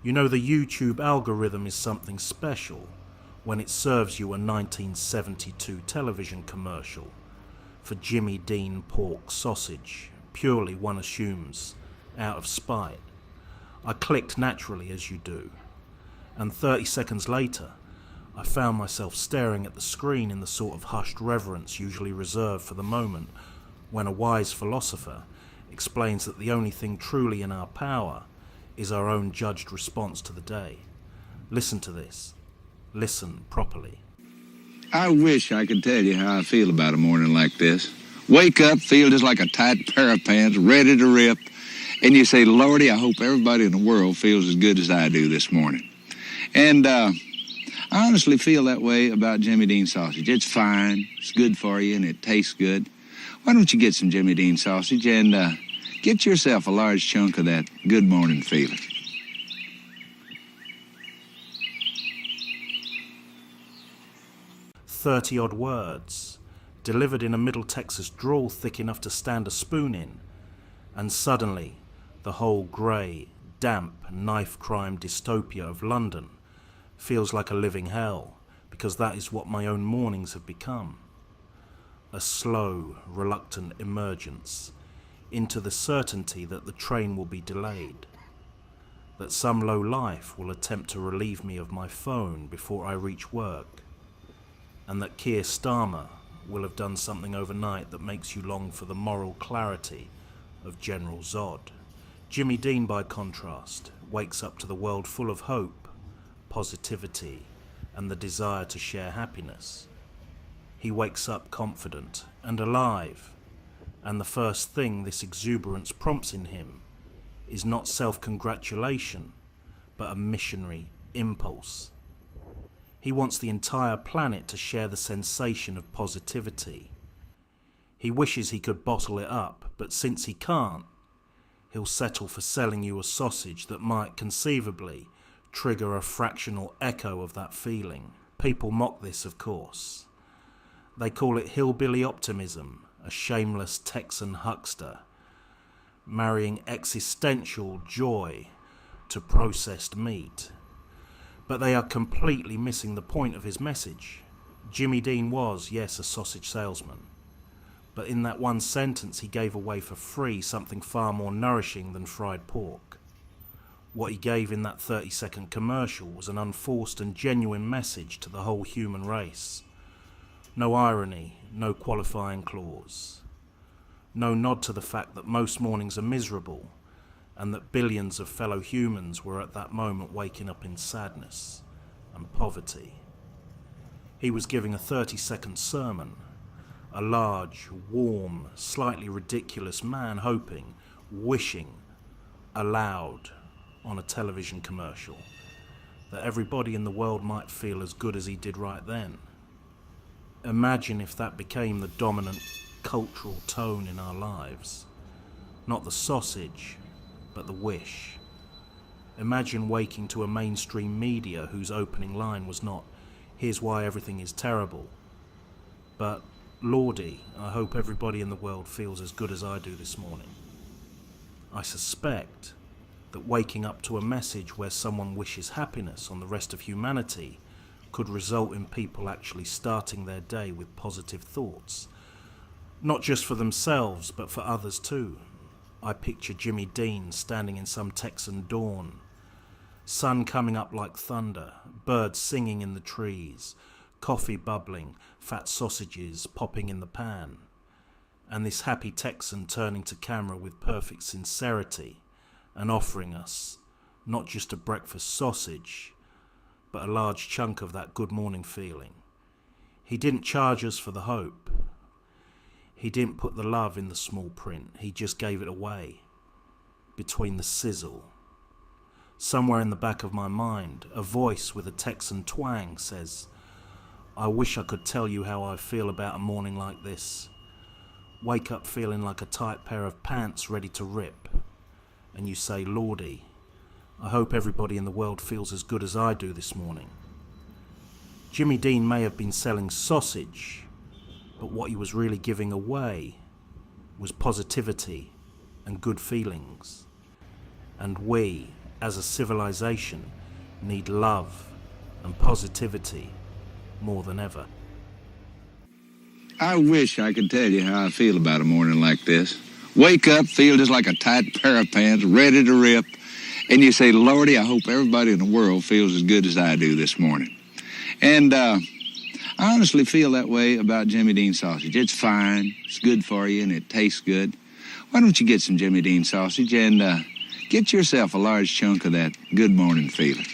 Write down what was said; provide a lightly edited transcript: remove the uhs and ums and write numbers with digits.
You know, the YouTube algorithm is something special when it serves you a 1972 television commercial for Jimmy Dean pork sausage, purely, one assumes, out of spite. I clicked naturally, as you do, and 30 seconds later I found myself staring at the screen in the sort of hushed reverence usually reserved for the moment when a wise philosopher explains that the only thing truly in our power is our own judged response to the day. Listen to this. Listen properly. I wish I could tell you how I feel about a morning like this. Wake up, feel just like a tight pair of pants, ready to rip, and you say, Lordy, I hope everybody in the world feels as good as I do this morning. And I honestly feel that way about Jimmy Dean sausage. It's fine, it's good for you, and it tastes good. Why don't you get some Jimmy Dean sausage and get yourself a large chunk of that good morning feeling. 30-odd words, delivered in a Middle Texas drawl thick enough to stand a spoon in, and suddenly the whole grey, damp, knife-crime dystopia of London feels like a living hell, because that is what my own mornings have become. A slow, reluctant emergence into the certainty that the train will be delayed, that some low life will attempt to relieve me of my phone before I reach work, and that Keir Starmer will have done something overnight that makes you long for the moral clarity of General Zod. Jimmy Dean, by contrast, wakes up to the world full of hope, positivity, and the desire to share happiness. He wakes up confident and alive, and the first thing this exuberance prompts in him is not self-congratulation, but a missionary impulse. He wants the entire planet to share the sensation of positivity. He wishes he could bottle it up, but since he can't, he'll settle for selling you a sausage that might conceivably trigger a fractional echo of that feeling. People mock this, of course. They call it hillbilly optimism, a shameless Texan huckster, marrying existential joy to processed meat. But they are completely missing the point of his message. Jimmy Dean was, yes, a sausage salesman, but in that one sentence he gave away for free something far more nourishing than fried pork. What he gave in that 30-second commercial was an unforced and genuine message to the whole human race. No irony, no qualifying clause. No nod to the fact that most mornings are miserable, and that billions of fellow humans were at that moment waking up in sadness and poverty. He was giving a 30-second sermon, a large, warm, slightly ridiculous man hoping, wishing, aloud, on a television commercial, that everybody in the world might feel as good as he did right then. Imagine if that became the dominant cultural tone in our lives. Not the sausage, but the wish. Imagine waking to a mainstream media whose opening line was not, "Here's why everything is terrible," but, "Lordy, I hope everybody in the world feels as good as I do this morning." I suspect that waking up to a message where someone wishes happiness on the rest of humanity could result in people actually starting their day with positive thoughts, not just for themselves, but for others too. I picture Jimmy Dean standing in some Texan dawn, sun coming up like thunder, birds singing in the trees, coffee bubbling, fat sausages popping in the pan, and this happy Texan turning to camera with perfect sincerity and offering us not just a breakfast sausage, but a large chunk of that good morning feeling. He didn't charge us for the hope. He didn't put the love in the small print. He just gave it away, between the sizzle. Somewhere in the back of my mind, a voice with a Texan twang says, "I wish I could tell you how I feel about a morning like this. Wake up feeling like a tight pair of pants ready to rip." And you say, "Lordy, I hope everybody in the world feels as good as I do this morning." Jimmy Dean may have been selling sausage, but what he was really giving away was positivity and good feelings. And we, as a civilization, need love and positivity more than ever. I wish I could tell you how I feel about a morning like this. Wake up, feel just like a tight pair of pants, ready to rip, and you say, Lordy, I hope everybody in the world feels as good as I do this morning. And I honestly feel that way about Jimmy Dean sausage. It's fine, it's good for you, and it tastes good. Why don't you get some Jimmy Dean sausage and get yourself a large chunk of that good morning feeling?